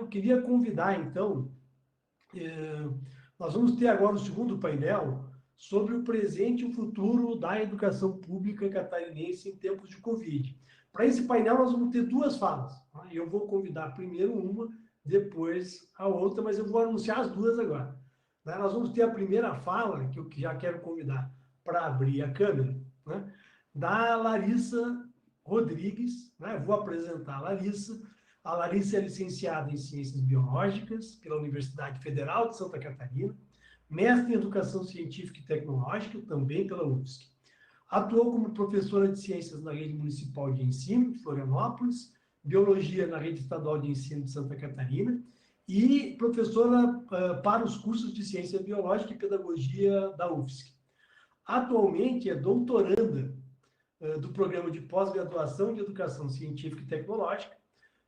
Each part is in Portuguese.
queria convidar, então, nós vamos ter agora o segundo painel sobre o presente e o futuro da educação pública catarinense em tempos de Covid. Para esse painel, nós vamos ter duas falas. Tá? Eu vou convidar primeiro uma, depois a outra, mas eu vou anunciar as duas agora. Né? Nós vamos ter a primeira fala, que eu já quero convidar para abrir a câmera, né? Da Larissa Rodrigues. Né? Vou apresentar a Larissa. A Larissa é licenciada em Ciências Biológicas pela Universidade Federal de Santa Catarina, mestre em Educação Científica e Tecnológica, também pela UFSC. Atuou como professora de Ciências na Rede Municipal de Ensino, de Florianópolis, Biologia na Rede Estadual de Ensino de Santa Catarina e professora para os cursos de Ciência Biológica e Pedagogia da UFSC. Atualmente é doutoranda do Programa de Pós-Graduação de Educação Científica e Tecnológica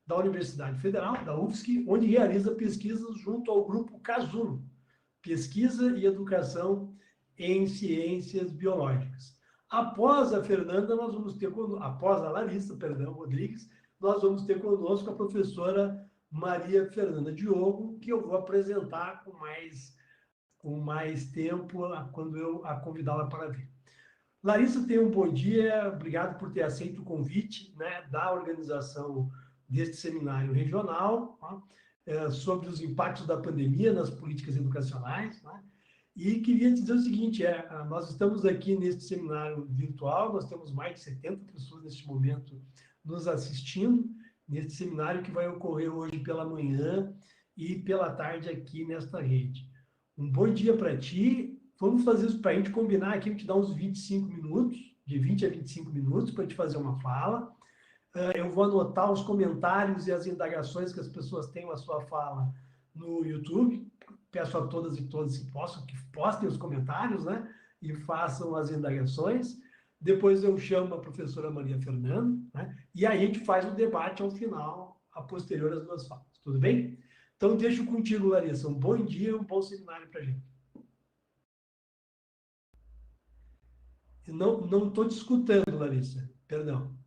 da Universidade Federal, da UFSC, onde realiza pesquisas junto ao grupo CASUNO, Pesquisa e Educação em Ciências Biológicas. Após a Fernanda, nós vamos ter, após a Larissa, Rodrigues, nós vamos ter conosco a professora Maria Fernanda Diogo, que eu vou apresentar com mais tempo, quando eu a convidá-la para vir. Larissa, tenha um bom dia, obrigado por ter aceito o convite, né, da organização deste seminário regional, sobre os impactos da pandemia nas políticas educacionais, né? E queria te dizer o seguinte, nós estamos aqui neste seminário virtual, nós temos mais de 70 pessoas neste momento nos assistindo, neste seminário que vai ocorrer hoje pela manhã e pela tarde aqui nesta rede. Um bom dia para ti, vamos fazer isso para a gente combinar aqui, a gente dá uns 25 minutos, de 20 a 25 minutos para te fazer uma fala. Eu vou anotar os comentários e as indagações que as pessoas têm a sua fala no YouTube. Peço a todas e todos que postem os comentários, né? E façam as indagações. Depois eu chamo a professora Maria Fernanda, né? E aí a gente faz o debate ao final, a posterior às duas falas. Tudo bem? Então, deixo contigo, Larissa. Um bom dia, um bom seminário para a gente. Não estou te escutando, Larissa. Perdão.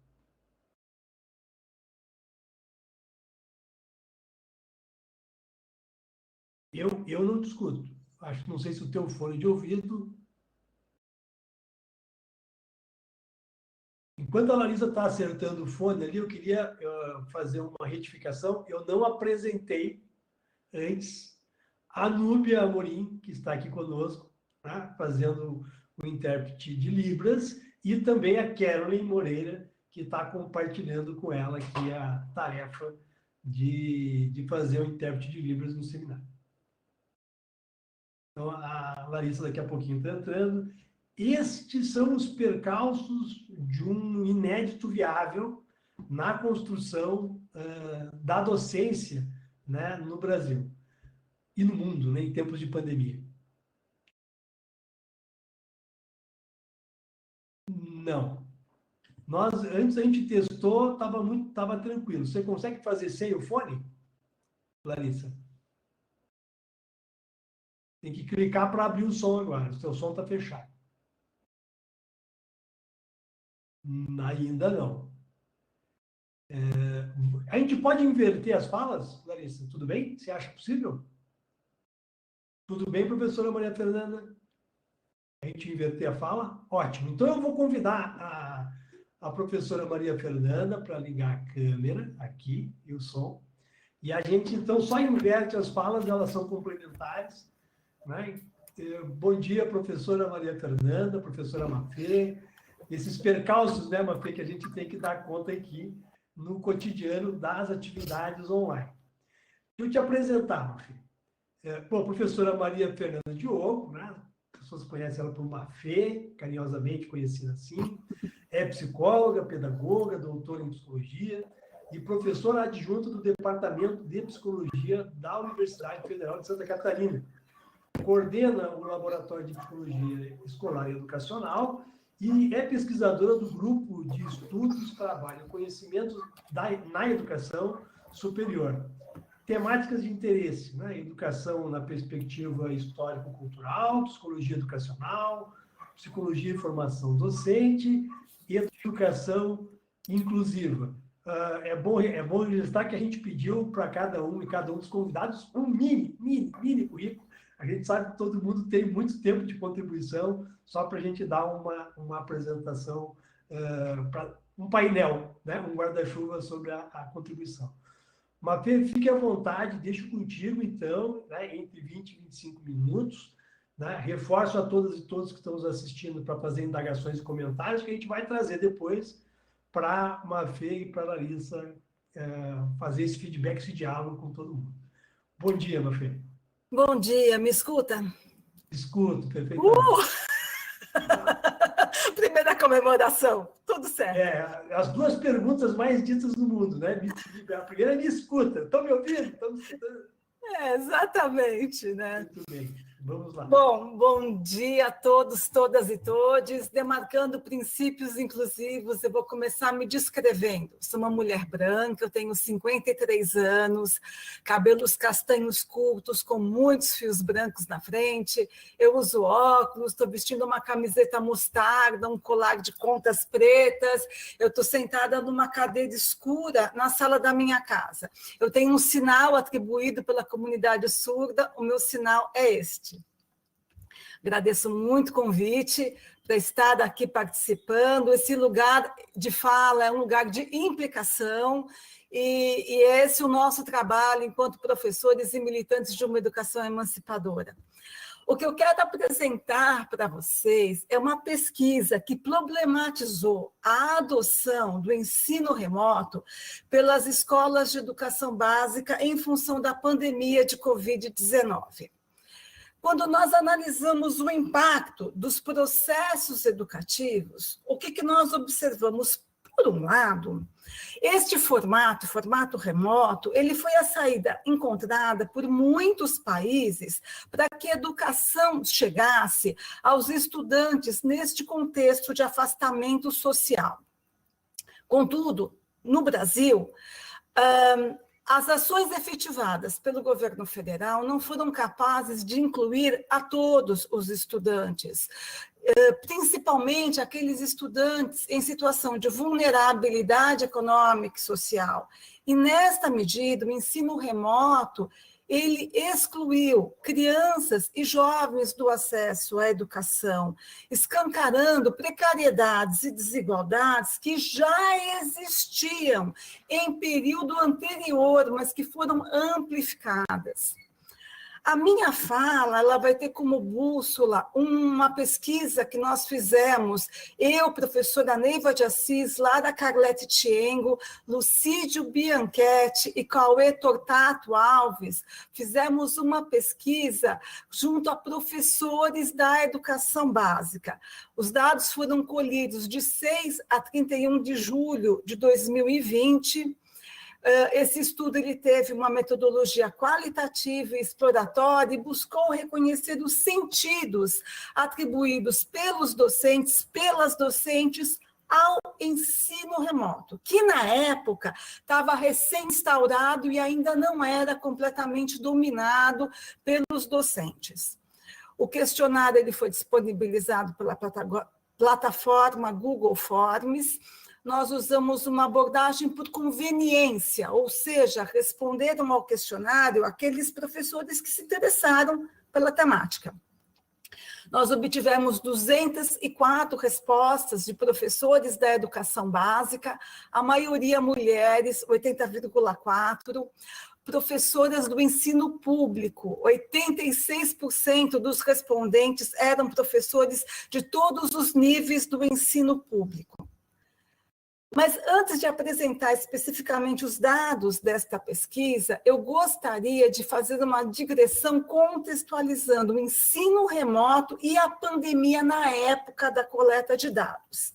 Eu não te escuto. Não sei se o teu fone de ouvido... Enquanto a Larissa está acertando o fone ali, eu queria fazer uma retificação. Eu não apresentei antes a Núbia Amorim, que está aqui conosco, né, fazendo o intérprete de Libras, e também a Carolyn Moreira, que está compartilhando com ela aqui a tarefa de fazer o intérprete de Libras no seminário. Então, a Larissa daqui a pouquinho está entrando. Estes são os percalços de um inédito viável na construção da docência, né, no Brasil e no mundo, né, em tempos de pandemia. Não. Antes a gente testou, estava tranquilo. Você consegue fazer sem o fone, Larissa? Tem que clicar para abrir o som agora. O seu som está fechado. Ainda não. A gente pode inverter as falas, Larissa? Tudo bem? Você acha possível? Tudo bem, professora Maria Fernanda? A gente inverter a fala? Ótimo. Então, eu vou convidar a professora Maria Fernanda para ligar a câmera aqui e o som. E a gente, então, só inverte as falas, elas são complementares. Né? Bom dia, professora Maria Fernanda, professora Mafê. Esses percalços, né, Mafê, que a gente tem que dar conta aqui no cotidiano das atividades online. Deixa eu te apresentar, Mafê. Bom, a professora Maria Fernanda Diogo, né? As pessoas conhecem ela por Mafê, carinhosamente conhecida assim. É psicóloga, pedagoga, doutora em psicologia e professora adjunta do Departamento de Psicologia da Universidade Federal de Santa Catarina. Coordena o Laboratório de Psicologia Escolar e Educacional e é pesquisadora do Grupo de Estudos, Trabalho e Conhecimentos na Educação Superior. Temáticas de interesse, né? Educação na perspectiva histórico-cultural, psicologia educacional, psicologia e formação docente e educação inclusiva. É bom registrar que a gente pediu para cada um e cada um dos convidados um mini currículo. A gente sabe que todo mundo tem muito tempo de contribuição, só para a gente dar uma apresentação, para um painel, né? Um guarda-chuva sobre a contribuição. Mafê, fique à vontade, deixo contigo, então, né, entre 20 e 25 minutos. Né? Reforço a todas e todos que estão nos assistindo para fazer indagações e comentários, que a gente vai trazer depois para a Mafê e para a Larissa fazer esse feedback, esse diálogo com todo mundo. Bom dia, Mafê. Bom dia, me escuta? Escuto, perfeitamente. Primeira comemoração, tudo certo. As duas perguntas mais ditas no mundo, né? A primeira é me escuta. Estão me ouvindo? Estão me escutando? Exatamente, né? Muito bem. Vamos lá. Bom dia a todos, todas e todes. Demarcando princípios inclusivos, eu vou começar me descrevendo. Sou uma mulher branca, eu tenho 53 anos, cabelos castanhos curtos com muitos fios brancos na frente, eu uso óculos, estou vestindo uma camiseta mostarda, um colar de contas pretas, eu estou sentada numa cadeira escura na sala da minha casa. Eu tenho um sinal atribuído pela comunidade surda, o meu sinal é este. Agradeço muito o convite para estar aqui participando. Esse lugar de fala é um lugar de implicação e esse é o nosso trabalho enquanto professores e militantes de uma educação emancipadora. O que eu quero apresentar para vocês é uma pesquisa que problematizou a adoção do ensino remoto pelas escolas de educação básica em função da pandemia de Covid-19. Quando nós analisamos o impacto dos processos educativos, o que nós observamos? Por um lado, este formato remoto, ele foi a saída encontrada por muitos países para que a educação chegasse aos estudantes neste contexto de afastamento social. Contudo, no Brasil, as ações efetivadas pelo governo federal não foram capazes de incluir a todos os estudantes, principalmente aqueles estudantes em situação de vulnerabilidade econômica e social. E, nesta medida, o ensino remoto, ele excluiu crianças e jovens do acesso à educação, escancarando precariedades e desigualdades que já existiam em período anterior, mas que foram amplificadas. A minha fala, ela vai ter como bússola uma pesquisa que nós fizemos, eu, professora Neiva de Assis, Lara Carlete Tiengo, Lucídio Bianchetti e Cauê Tortato Alves, fizemos uma pesquisa junto a professores da educação básica. Os dados foram colhidos de 6 a 31 de julho de 2020, esse estudo ele teve uma metodologia qualitativa e exploratória e buscou reconhecer os sentidos atribuídos pelos docentes, pelas docentes, ao ensino remoto, que na época estava recém-instaurado e ainda não era completamente dominado pelos docentes. O questionário ele foi disponibilizado pela plataforma Google Forms. Nós usamos uma abordagem por conveniência, ou seja, responderam ao questionário aqueles professores que se interessaram pela temática. Nós obtivemos 204 respostas de professores da educação básica, a maioria mulheres, 80,4%, professoras do ensino público, 86% dos respondentes eram professores de todos os níveis do ensino público. Mas antes de apresentar especificamente os dados desta pesquisa, eu gostaria de fazer uma digressão contextualizando o ensino remoto e a pandemia na época da coleta de dados.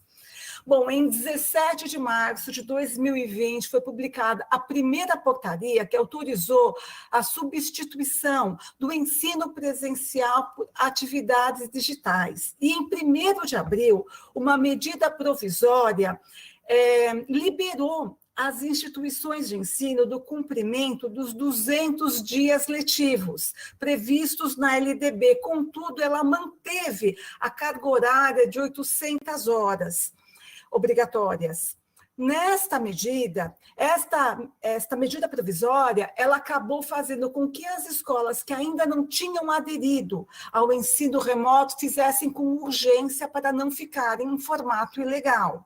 Bom, em 17 de março de 2020 foi publicada a primeira portaria que autorizou a substituição do ensino presencial por atividades digitais. E em 1º de abril, uma medida provisória liberou as instituições de ensino do cumprimento dos 200 dias letivos previstos na LDB. Contudo, ela manteve a carga horária de 800 horas obrigatórias. Nesta medida, esta medida provisória, ela acabou fazendo com que as escolas que ainda não tinham aderido ao ensino remoto fizessem com urgência para não ficarem em formato ilegal.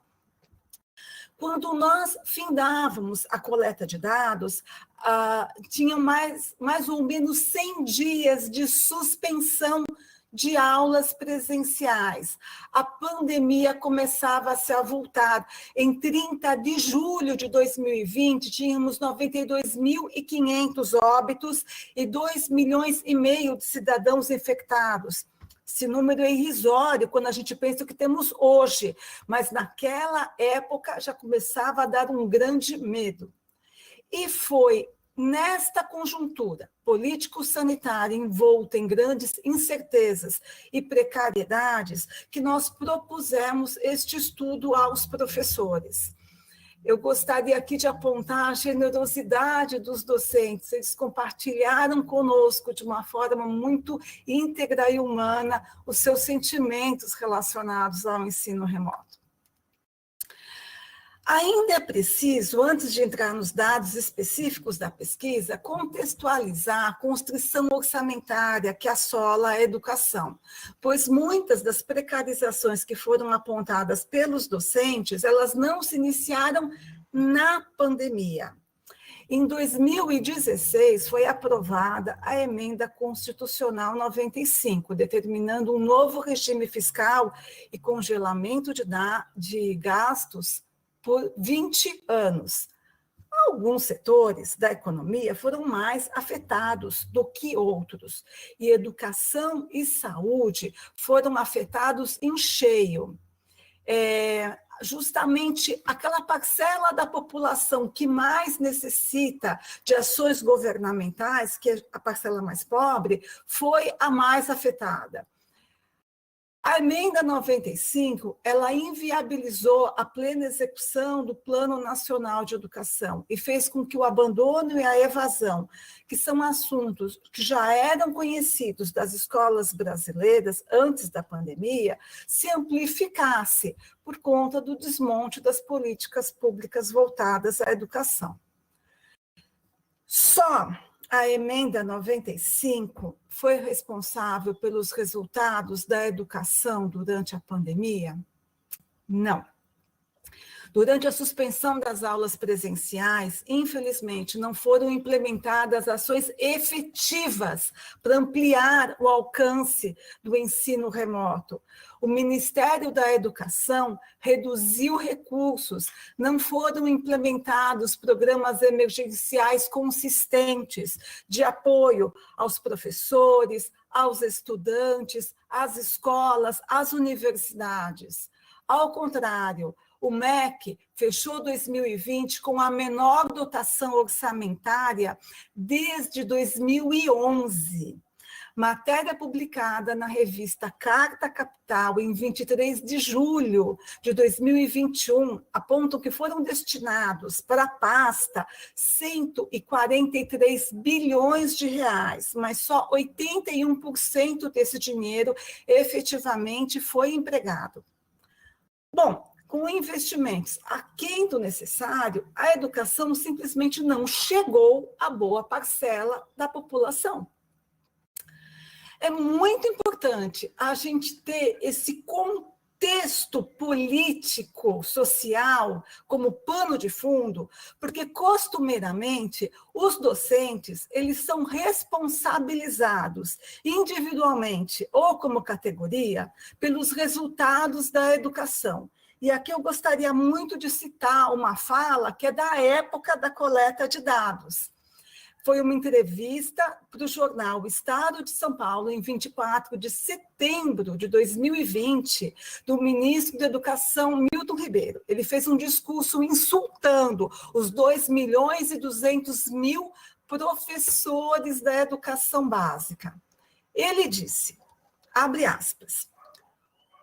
Quando nós findávamos a coleta de dados, tinham mais ou menos 100 dias de suspensão de aulas presenciais. A pandemia começava a se avultar. Em 30 de julho de 2020, tínhamos 92.500 óbitos e 2,5 milhões de cidadãos infectados. Esse número é irrisório quando a gente pensa o que temos hoje, mas naquela época já começava a dar um grande medo. E foi nesta conjuntura político-sanitária envolta em grandes incertezas e precariedades que nós propusemos este estudo aos professores. Eu gostaria aqui de apontar a generosidade dos docentes. Eles compartilharam conosco de uma forma muito íntegra e humana os seus sentimentos relacionados ao ensino remoto. Ainda é preciso, antes de entrar nos dados específicos da pesquisa, contextualizar a constrição orçamentária que assola a educação, pois muitas das precarizações que foram apontadas pelos docentes, elas não se iniciaram na pandemia. Em 2016, foi aprovada a Emenda Constitucional 95, determinando um novo regime fiscal e congelamento de gastos por 20 anos. Alguns setores da economia foram mais afetados do que outros, e educação e saúde foram afetados em cheio. Justamente aquela parcela da população que mais necessita de ações governamentais, que é a parcela mais pobre, foi a mais afetada. A Emenda 95, ela inviabilizou a plena execução do Plano Nacional de Educação e fez com que o abandono e a evasão, que são assuntos que já eram conhecidos das escolas brasileiras antes da pandemia, se amplificasse por conta do desmonte das políticas públicas voltadas à educação. Só a Emenda 95 foi responsável pelos resultados da educação durante a pandemia? Não. Durante a suspensão das aulas presenciais, infelizmente, não foram implementadas ações efetivas para ampliar o alcance do ensino remoto. O Ministério da Educação reduziu recursos, não foram implementados programas emergenciais consistentes de apoio aos professores, aos estudantes, às escolas, às universidades. Ao contrário, o MEC fechou 2020 com a menor dotação orçamentária desde 2011. Matéria publicada na revista Carta Capital em 23 de julho de 2021 apontam que foram destinados para a pasta 143 bilhões de reais, mas só 81% desse dinheiro efetivamente foi empregado. Bom, com investimentos aquém do necessário, a educação simplesmente não chegou a boa parcela da população. É muito importante a gente ter esse contexto político, social, como pano de fundo, porque costumeiramente os docentes, eles são responsabilizados individualmente ou como categoria pelos resultados da educação. E aqui eu gostaria muito de citar uma fala que é da época da coleta de dados. Foi uma entrevista para o jornal Estado de São Paulo, em 24 de setembro de 2020, do ministro da Educação, Milton Ribeiro. Ele fez um discurso insultando os 2.200.000 professores da educação básica. Ele disse, abre aspas,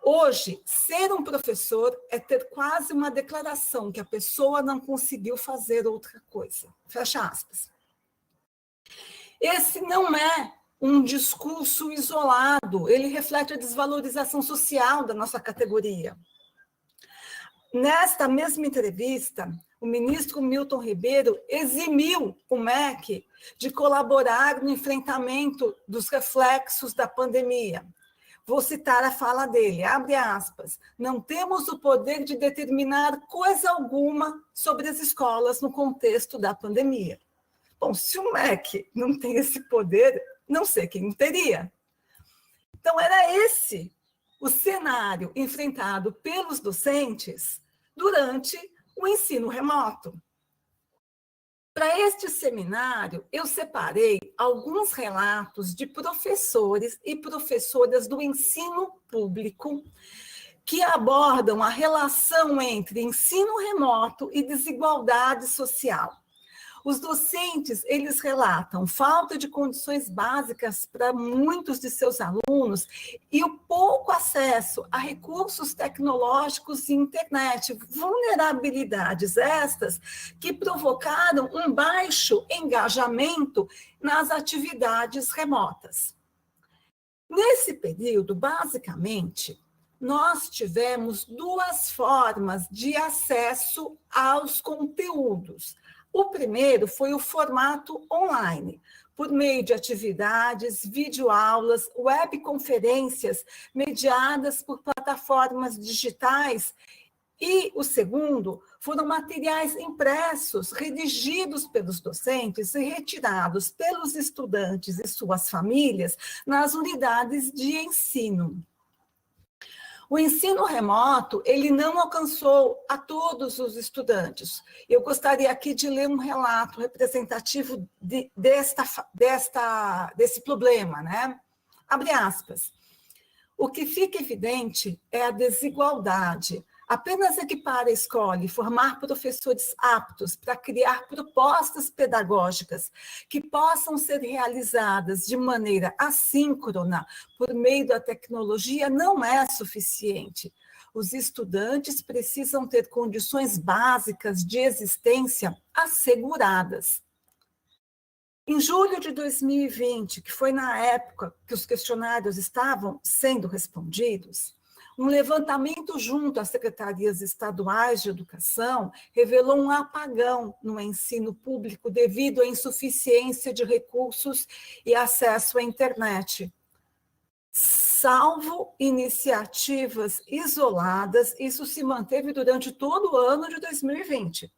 hoje, ser um professor é ter quase uma declaração que a pessoa não conseguiu fazer outra coisa. Fecha aspas. Esse não é um discurso isolado, ele reflete a desvalorização social da nossa categoria. Nesta mesma entrevista, o ministro Milton Ribeiro eximiu o MEC de colaborar no enfrentamento dos reflexos da pandemia. Vou citar a fala dele, abre aspas, não temos o poder de determinar coisa alguma sobre as escolas no contexto da pandemia. Bom, se o MEC não tem esse poder, não sei quem teria. Então, era esse o cenário enfrentado pelos docentes durante o ensino remoto. Para este seminário, eu separei alguns relatos de professores e professoras do ensino público que abordam a relação entre ensino remoto e desigualdade social. Os docentes, eles relatam falta de condições básicas para muitos de seus alunos e o pouco acesso a recursos tecnológicos e internet, vulnerabilidades estas que provocaram um baixo engajamento nas atividades remotas. Nesse período, basicamente, nós tivemos duas formas de acesso aos conteúdos. O primeiro foi o formato online, por meio de atividades, videoaulas, webconferências mediadas por plataformas digitais. E o segundo foram materiais impressos, redigidos pelos docentes e retirados pelos estudantes e suas famílias nas unidades de ensino. O ensino remoto, ele não alcançou a todos os estudantes. Eu gostaria aqui de ler um relato representativo desse problema, né? Abre aspas. O que fica evidente é a desigualdade. Apenas equipar a escola e formar professores aptos para criar propostas pedagógicas que possam ser realizadas de maneira assíncrona por meio da tecnologia não é suficiente. Os estudantes precisam ter condições básicas de existência asseguradas. Em julho de 2020, que foi na época que os questionários estavam sendo respondidos, um levantamento junto às secretarias estaduais de educação revelou um apagão no ensino público devido à insuficiência de recursos e acesso à internet. Salvo iniciativas isoladas, isso se manteve durante todo o ano de 2020.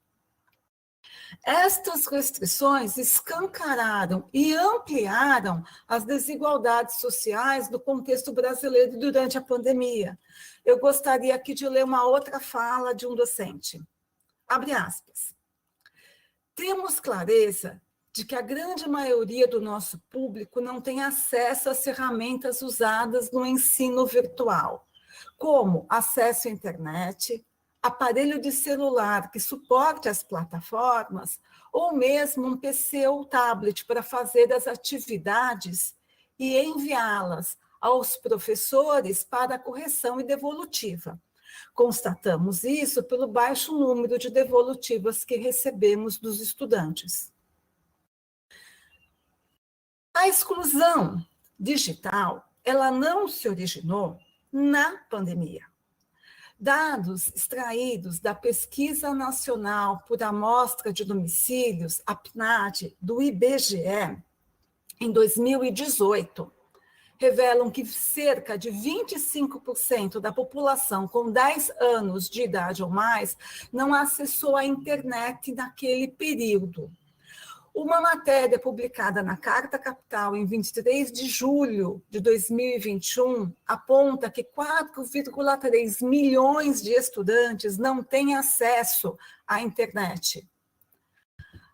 Estas restrições escancararam e ampliaram as desigualdades sociais no contexto brasileiro durante a pandemia. Eu gostaria aqui de ler uma outra fala de um docente. Abre aspas. Temos clareza de que a grande maioria do nosso público não tem acesso às ferramentas usadas no ensino virtual, como acesso à internet, aparelho de celular que suporte as plataformas, ou mesmo um PC ou tablet para fazer as atividades e enviá-las aos professores para correção e devolutiva. Constatamos isso pelo baixo número de devolutivas que recebemos dos estudantes. A exclusão digital, ela não se originou na pandemia. Dados extraídos da Pesquisa Nacional por Amostra de Domicílios, a PNAD, do IBGE, em 2018, revelam que cerca de 25% da população com 10 anos de idade ou mais não acessou a internet naquele período. Uma matéria publicada na Carta Capital em 23 de julho de 2021 aponta que 4,3 milhões de estudantes não têm acesso à internet.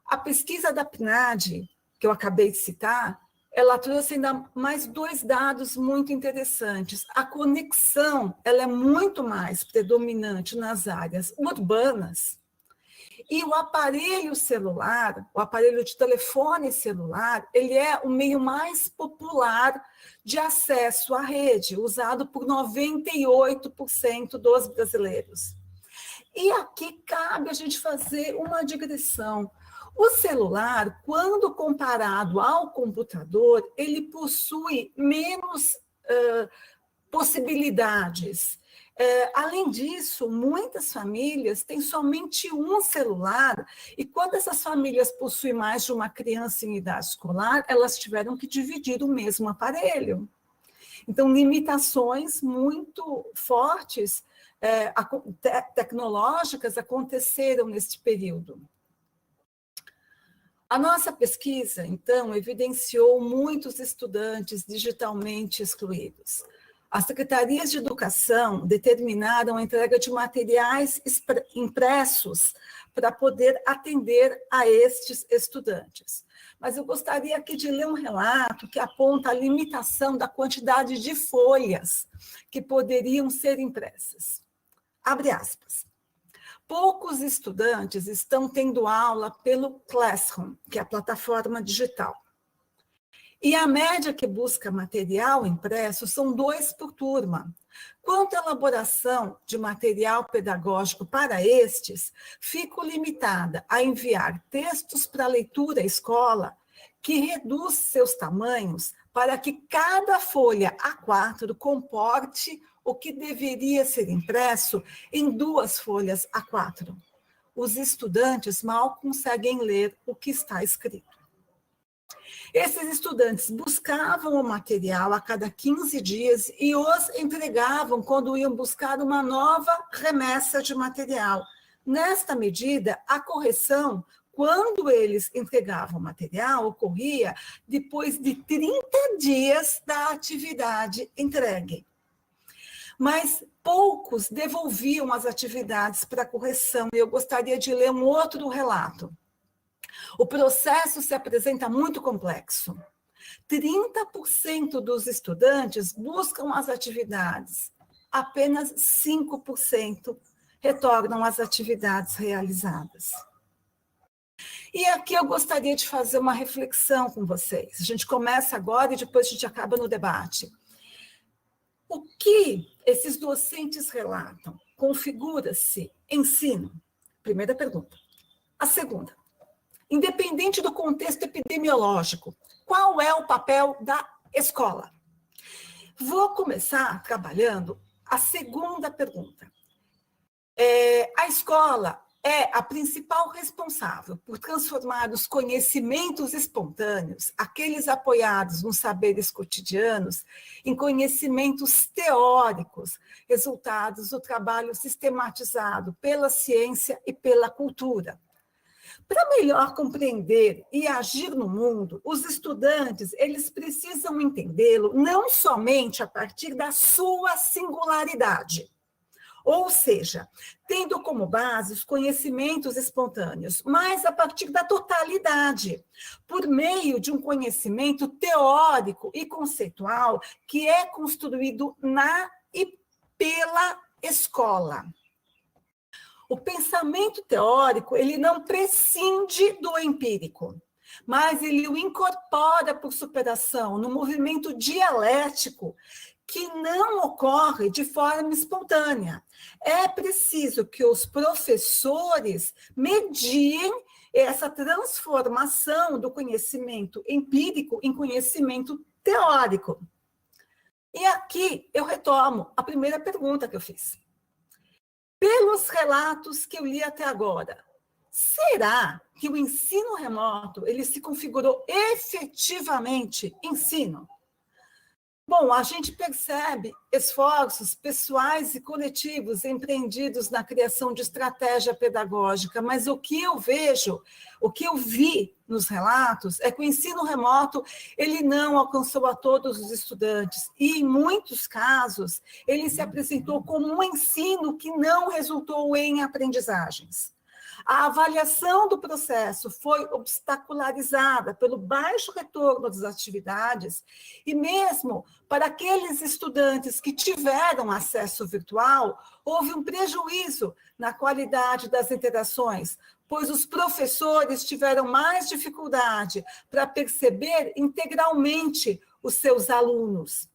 A pesquisa da PNAD, que eu acabei de citar, ela trouxe ainda mais dois dados muito interessantes. A conexão ela é muito mais predominante nas áreas urbanas. E o aparelho celular, o aparelho de telefone celular, ele é o meio mais popular de acesso à rede, usado por 98% dos brasileiros. E aqui cabe a gente fazer uma digressão. O celular, quando comparado ao computador, ele possui menos possibilidades. Além disso, muitas famílias têm somente um celular, e quando essas famílias possuem mais de uma criança em idade escolar, elas tiveram que dividir o mesmo aparelho. Então, limitações muito fortes tecnológicas aconteceram neste período. A nossa pesquisa, então, evidenciou muitos estudantes digitalmente excluídos. As secretarias de educação determinaram a entrega de materiais impressos para poder atender a estes estudantes. Mas eu gostaria aqui de ler um relato que aponta a limitação da quantidade de folhas que poderiam ser impressas. Abre aspas. Poucos estudantes estão tendo aula pelo Classroom, que é a plataforma digital. E a média que busca material impresso são 2 por turma. Quanto à elaboração de material pedagógico para estes, fico limitada a enviar textos para leitura à escola, que reduz seus tamanhos para que cada folha A4 comporte o que deveria ser impresso em 2 folhas A4. Os estudantes mal conseguem ler o que está escrito. Esses estudantes buscavam o material a cada 15 dias e os entregavam quando iam buscar uma nova remessa de material. Nesta medida, a correção, quando eles entregavam o material, ocorria depois de 30 dias da atividade entregue. Mas poucos devolviam as atividades para correção. Eu gostaria de ler um outro relato. O processo se apresenta muito complexo. 30% dos estudantes buscam as atividades, apenas 5% retornam às atividades realizadas. E aqui eu gostaria de fazer uma reflexão com vocês. A gente começa agora e depois a gente acaba no debate. O que esses docentes relatam? Configura-se ensino? Primeira pergunta. A segunda. Independente do contexto epidemiológico, qual é o papel da escola? Vou começar trabalhando a segunda pergunta. A escola é a principal responsável por transformar os conhecimentos espontâneos, aqueles apoiados nos saberes cotidianos, em conhecimentos teóricos, resultados do trabalho sistematizado pela ciência e pela cultura. Para melhor compreender e agir no mundo, os estudantes, eles precisam entendê-lo não somente a partir da sua singularidade, ou seja, tendo como base os conhecimentos espontâneos, mas a partir da totalidade, por meio de um conhecimento teórico e conceitual que é construído na e pela escola. O pensamento teórico, ele não prescinde do empírico, mas ele o incorpora por superação no movimento dialético que não ocorre de forma espontânea. É preciso que os professores mediem essa transformação do conhecimento empírico em conhecimento teórico. E aqui eu retomo a primeira pergunta que eu fiz. Pelos relatos que eu li até agora, será que o ensino remoto ele se configurou efetivamente ensino? Bom, a gente percebe esforços pessoais e coletivos empreendidos na criação de estratégia pedagógica, mas o que eu vejo, o que eu vi nos relatos é que o ensino remoto ele não alcançou a todos os estudantes e, em muitos casos, ele se apresentou como um ensino que não resultou em aprendizagens. A avaliação do processo foi obstacularizada pelo baixo retorno das atividades e mesmo para aqueles estudantes que tiveram acesso virtual, houve um prejuízo na qualidade das interações, pois os professores tiveram mais dificuldade para perceber integralmente os seus alunos.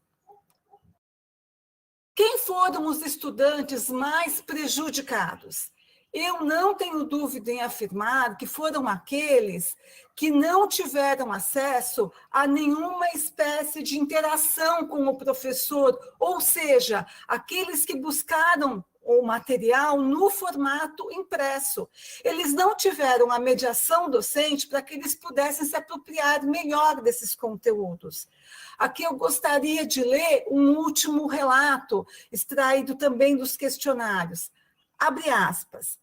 Quem foram os estudantes mais prejudicados? Eu não tenho dúvida em afirmar que foram aqueles que não tiveram acesso a nenhuma espécie de interação com o professor, ou seja, aqueles que buscaram o material no formato impresso. Eles não tiveram a mediação docente para que eles pudessem se apropriar melhor desses conteúdos. Aqui eu gostaria de ler um último relato, extraído também dos questionários. Abre aspas.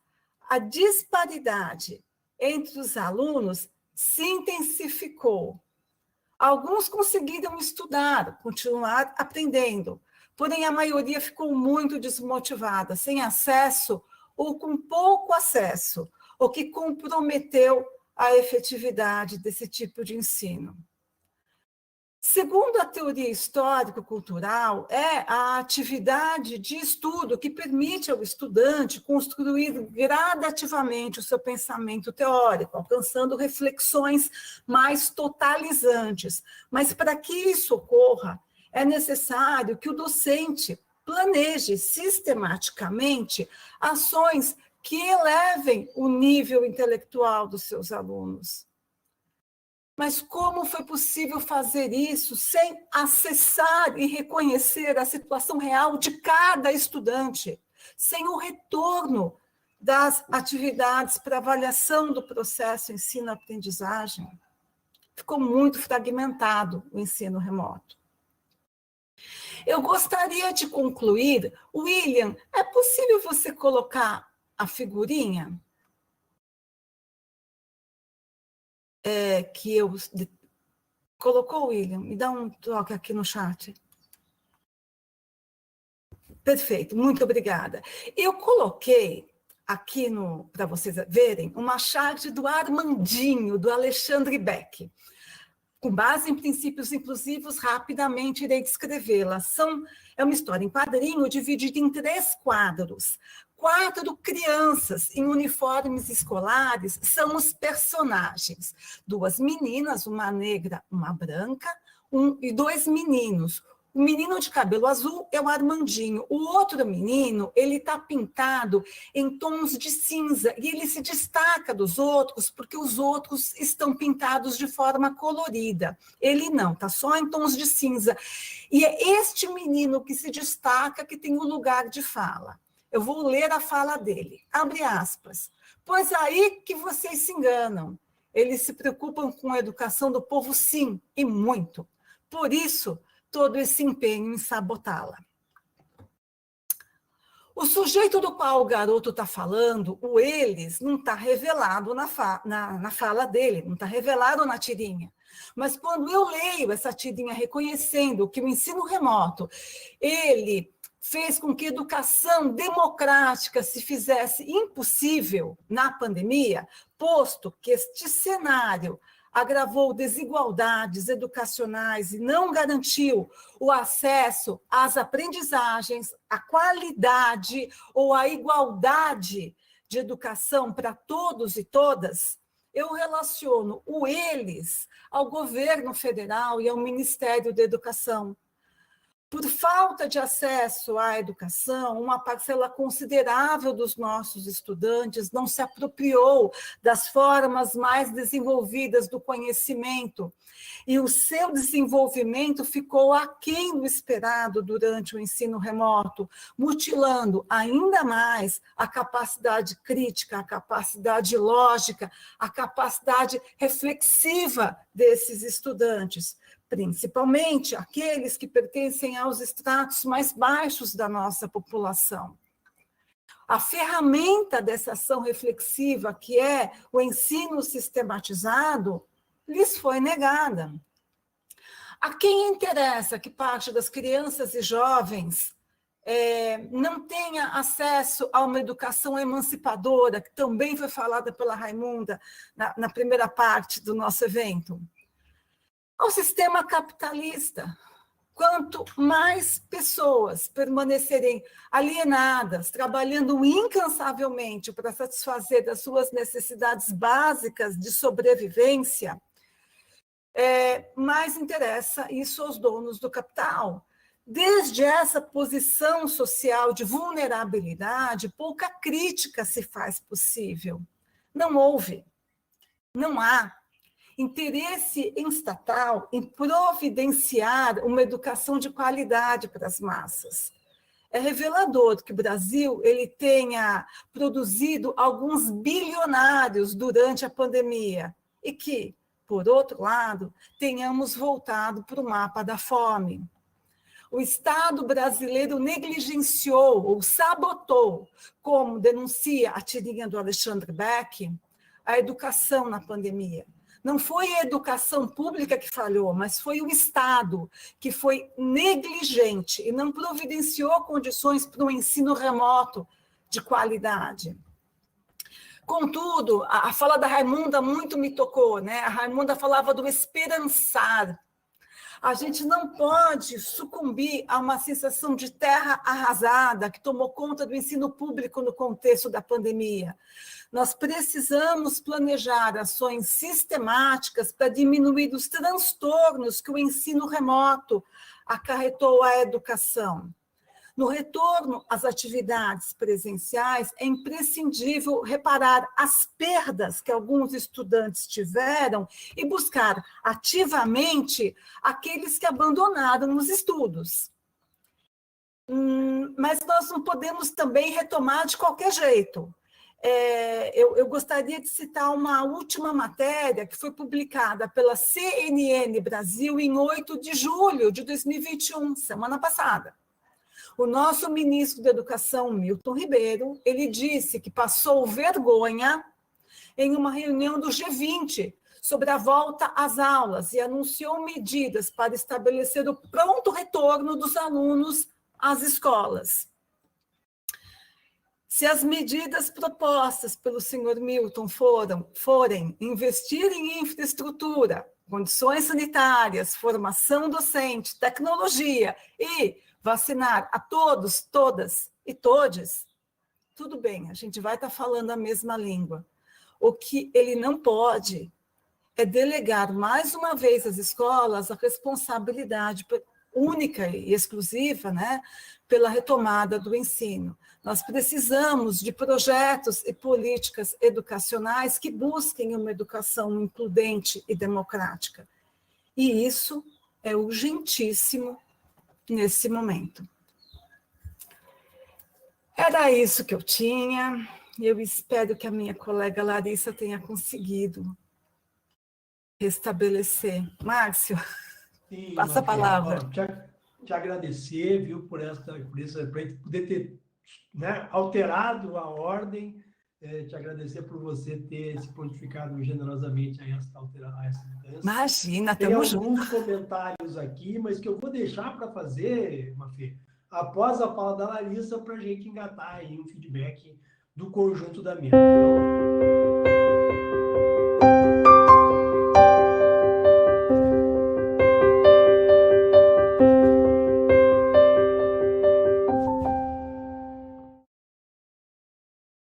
A disparidade entre os alunos se intensificou. Alguns conseguiram estudar, continuar aprendendo, porém a maioria ficou muito desmotivada, sem acesso ou com pouco acesso, o que comprometeu a efetividade desse tipo de ensino. Segundo a teoria histórico-cultural, é a atividade de estudo que permite ao estudante construir gradativamente o seu pensamento teórico, alcançando reflexões mais totalizantes. Mas para que isso ocorra, é necessário que o docente planeje sistematicamente ações que elevem o nível intelectual dos seus alunos. Mas como foi possível fazer isso sem acessar e reconhecer a situação real de cada estudante, sem o retorno das atividades para avaliação do processo ensino-aprendizagem? Ficou muito fragmentado o ensino remoto. Eu gostaria de concluir. William, é possível você colocar a figurinha? Que eu... Colocou, William? Me dá um toque aqui no chat. Perfeito, muito obrigada. Eu coloquei aqui para vocês verem uma charte do Armandinho, do Alexandre Beck. Com base em princípios inclusivos, rapidamente irei descrevê-la. É uma história em quadrinho dividida em 3 quadros. 4 crianças em uniformes escolares são os personagens. 2 meninas, uma negra, uma branca, e 2 meninos. O menino de cabelo azul é o Armandinho. O outro menino, ele está pintado em tons de cinza e ele se destaca dos outros porque os outros estão pintados de forma colorida. Ele não, está só em tons de cinza. E é este menino que se destaca que tem o lugar de fala. Eu vou ler a fala dele. Abre aspas. Pois aí que vocês se enganam. Eles se preocupam com a educação do povo, sim, e muito. Por isso, todo esse empenho em sabotá-la. O sujeito do qual o garoto está falando, o eles, não está revelado na fala dele, não está revelado na tirinha. Mas quando eu leio essa tirinha reconhecendo que o ensino remoto, ele fez com que a educação democrática se fizesse impossível na pandemia, posto que este cenário agravou desigualdades educacionais e não garantiu o acesso às aprendizagens, a qualidade ou a igualdade de educação para todos e todas, eu relaciono o eles ao governo federal e ao Ministério da Educação. Por falta de acesso à educação, uma parcela considerável dos nossos estudantes não se apropriou das formas mais desenvolvidas do conhecimento, e o seu desenvolvimento ficou aquém do esperado durante o ensino remoto, mutilando ainda mais a capacidade crítica, a capacidade lógica, a capacidade reflexiva desses estudantes, principalmente aqueles que pertencem aos estratos mais baixos da nossa população. A ferramenta dessa ação reflexiva, que é o ensino sistematizado, lhes foi negada. A quem interessa que parte das crianças e jovens não tenha acesso a uma educação emancipadora, que também foi falada pela Raimunda na primeira parte do nosso evento? Ao sistema capitalista. Quanto mais pessoas permanecerem alienadas, trabalhando incansavelmente para satisfazer as suas necessidades básicas de sobrevivência, mais interessa isso aos donos do capital. Desde essa posição social de vulnerabilidade, pouca crítica se faz possível. Não houve, não há interesse estatal em providenciar uma educação de qualidade para as massas. É revelador que o Brasil ele tenha produzido alguns bilionários durante a pandemia e que, por outro lado, tenhamos voltado para o mapa da fome. O Estado brasileiro negligenciou ou sabotou, como denuncia a tirinha do Alexandre Beck, a educação na pandemia. Não foi a educação pública que falhou, mas foi o Estado que foi negligente e não providenciou condições para um ensino remoto de qualidade. Contudo, a fala da Raimunda muito me tocou, né? A Raimunda falava do esperançar. A gente não pode sucumbir a uma sensação de terra arrasada que tomou conta do ensino público no contexto da pandemia. Nós precisamos planejar ações sistemáticas para diminuir os transtornos que o ensino remoto acarretou à educação. No retorno às atividades presenciais, é imprescindível reparar as perdas que alguns estudantes tiveram e buscar ativamente aqueles que abandonaram os estudos. Mas nós não podemos também retomar de qualquer jeito. Eu gostaria de citar uma última matéria que foi publicada pela CNN Brasil em 8 de julho de 2021, semana passada. O nosso ministro da Educação, Milton Ribeiro, ele disse que passou vergonha em uma reunião do G20 sobre a volta às aulas e anunciou medidas para estabelecer o pronto retorno dos alunos às escolas. Se as medidas propostas pelo senhor Milton forem investir em infraestrutura, condições sanitárias, formação docente, tecnologia e vacinar a todos, todas e todes, tudo bem, a gente vai estar falando a mesma língua. O que ele não pode é delegar mais uma vez às escolas a responsabilidade única e exclusiva, né, pela retomada do ensino. Nós precisamos de projetos e políticas educacionais que busquem uma educação includente e democrática. E isso é urgentíssimo nesse momento. Era isso que eu tinha. Eu espero que a minha colega Larissa tenha conseguido restabelecer. Márcio, Sim, passa a palavra. Te agradecer, viu, por poder ter, né, alterado a ordem, te agradecer por você ter se prontificado generosamente a essa mudança. Imagina, tem estamos alguns comentários aqui, mas que eu vou deixar para fazer, Mafê, após a fala da Larissa, para a gente engatar aí um feedback do conjunto da mesa.